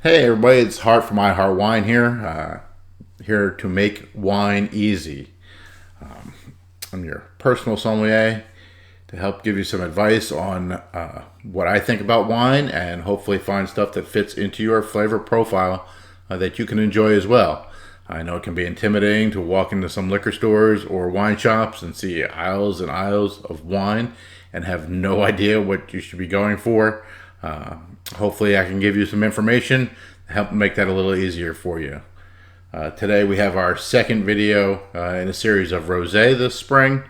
Hey everybody, it's Hart from ihartwine here, here to make wine easy. I'm your personal sommelier to help give you some advice on what I think about wine and hopefully find stuff that fits into your flavor profile that you can enjoy as well. I know it can be intimidating to walk into some liquor stores or wine shops and see aisles and aisles of wine and have no idea what you should be going for. Hopefully I can give you some information to help make that a little easier for you. Today we have our second video in a series of rosé this spring.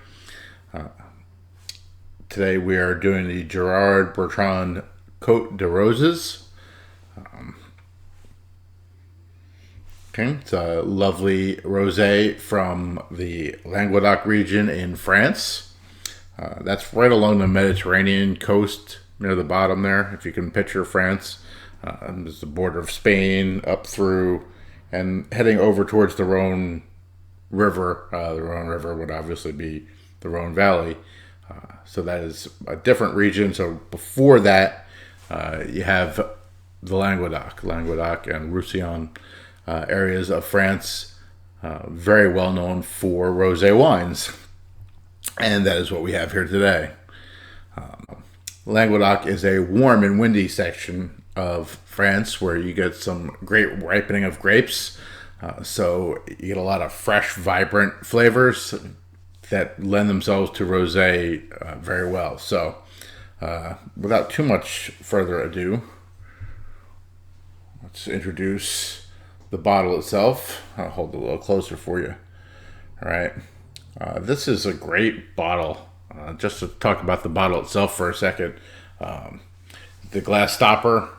Today we are doing the Gerard Bertrand Cote de Roses. It's a lovely rosé from the Languedoc region in France. That's right along the Mediterranean coast near the bottom there, if you can picture France. There's the border of Spain up through and heading over towards the Rhone River. The Rhone River would obviously be the Rhone Valley. So that is a different region. So before that, you have the Languedoc and Roussillon areas of France, very well known for rosé wines. And that is what we have here today. Languedoc is a warm and windy section of France where you get some great ripening of grapes. So you get a lot of fresh, vibrant flavors that lend themselves to rosé very well. So without too much further ado, let's introduce the bottle itself. I'll hold it a little closer for you. All right. This is a great bottle. Just to talk about the bottle itself for a second, the glass stopper,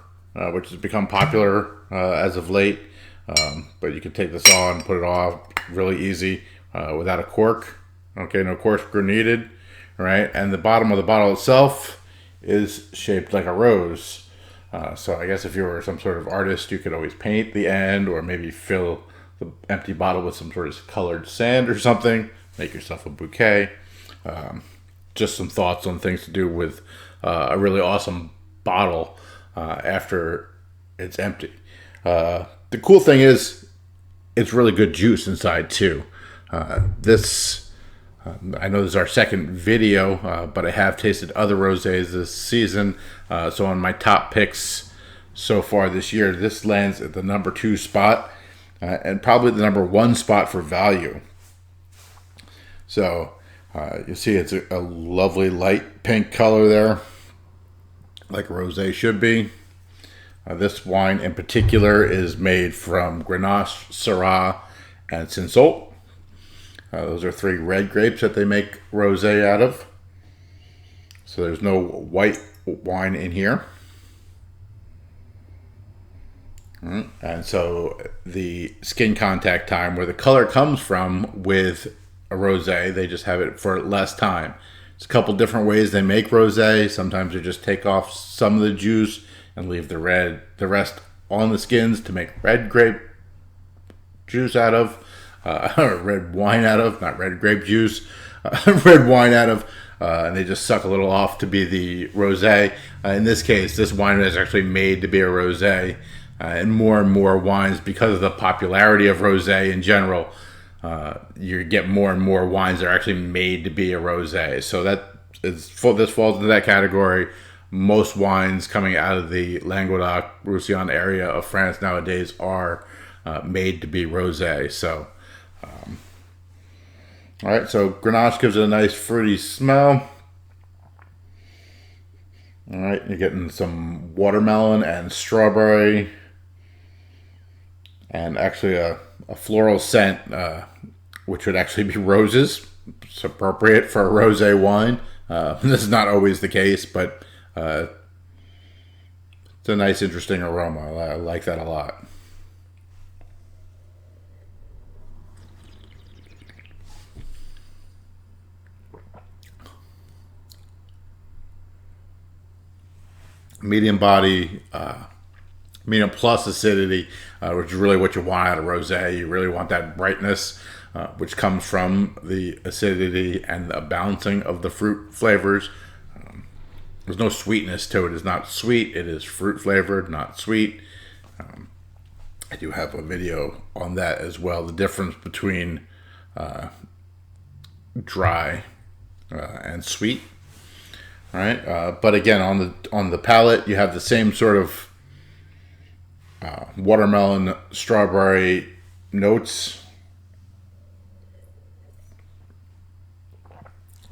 which has become popular as of late, but you can take this on, put it off really easy without a cork. Okay, no corkscrew needed, right? And the bottom of the bottle itself is shaped like a rose. So I guess if you were some sort of artist, you could always paint the end or maybe fill the empty bottle with some sort of colored sand or something, make yourself a bouquet. Just some thoughts on things to do with a really awesome bottle after it's empty. The cool thing is it's really good juice inside too. I know this is our second video, but I have tasted other rosés this season. So on my top picks so far this year, this lands at the number 2 spot and probably the number 1 spot for value. So you see it's a lovely light pink color there, like rosé should be. This wine in particular is made from Grenache, Syrah, and Cinsault. Those are 3 red grapes that they make rosé out of. So there's no white wine in here. And so the skin contact time, where the color comes from with a rosé, they just have it for less time. It's a couple different ways they make rosé. Sometimes they just take off some of the juice and leave the rest on the skins to make red grape juice out of, or red wine out of, not red grape juice, red wine out of, and they just suck a little off to be the rosé. In this case, this wine is actually made to be a rosé, and more wines, because of the popularity of rosé in general, you get more and more wines that are actually made to be a rosé. So this falls into that category. Most wines coming out of the Languedoc, Roussillon area of France nowadays are made to be rosé. So, all right. So Grenache gives it a nice fruity smell. All right, you're getting some watermelon and strawberry, and actually a floral scent, which would actually be roses. It's appropriate for a rosé wine. This is not always the case, but it's a nice, interesting aroma. I like that a lot. Medium body, medium plus acidity, which is really what you want out of rosé. You really want that brightness, which comes from the acidity and the balancing of the fruit flavors. There's no sweetness to it. It's not sweet. It is fruit flavored, not sweet. I do have a video on that as well. The difference between dry and sweet. All right, but again, on the palate, you have the same sort of watermelon, strawberry notes.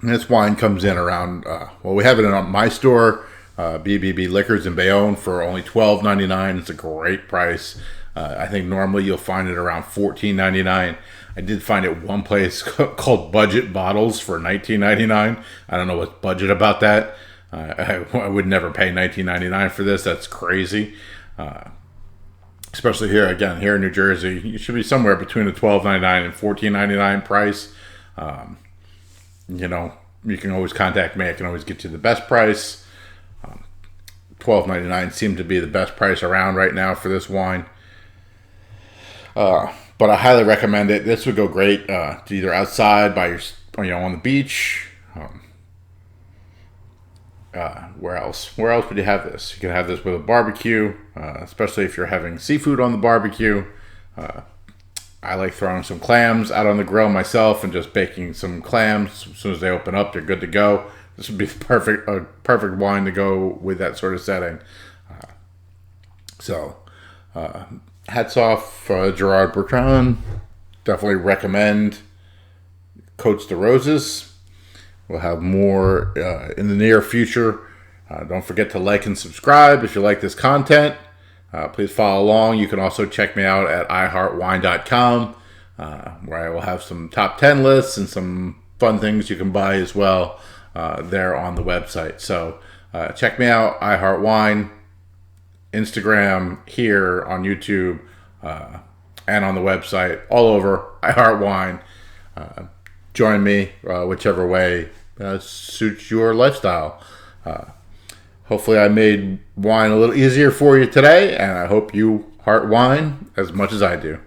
And this wine comes in around. We have it in my store, BBB Liquors in Bayonne, for only $12.99. It's a great price. I think normally you'll find it around $14.99. I did find it one place called Budget Bottles for $19.99. I don't know what's budget about that. I would never pay $19.99 for this. That's crazy. Especially here in New Jersey, you should be somewhere between the $12.99 and $14.99 price. You can always contact me. I can always get you the best price. $12.99 seemed to be the best price around right now for this wine. But I highly recommend it. This would go great to either outside by on the beach. Where else? Where else would you have this? You can have this with a barbecue, especially if you're having seafood on the barbecue. I like throwing some clams out on the grill myself and just baking some clams. As soon as they open up, they're good to go. This would be the perfect wine to go with that sort of setting. Hats off, Gerard Bertrand. Definitely recommend Cote de Roses. We'll have more in the near future. Don't forget to like and subscribe if you like this content. Please follow along. You can also check me out at ihartwine.com, where I will have some top 10 lists and some fun things you can buy as well there on the website. So check me out, iHeartWine. Instagram, here on YouTube, and on the website, all over iHeartWine. Join me whichever way suits your lifestyle. Hopefully I made wine a little easier for you today, and I hope you heart wine as much as I do.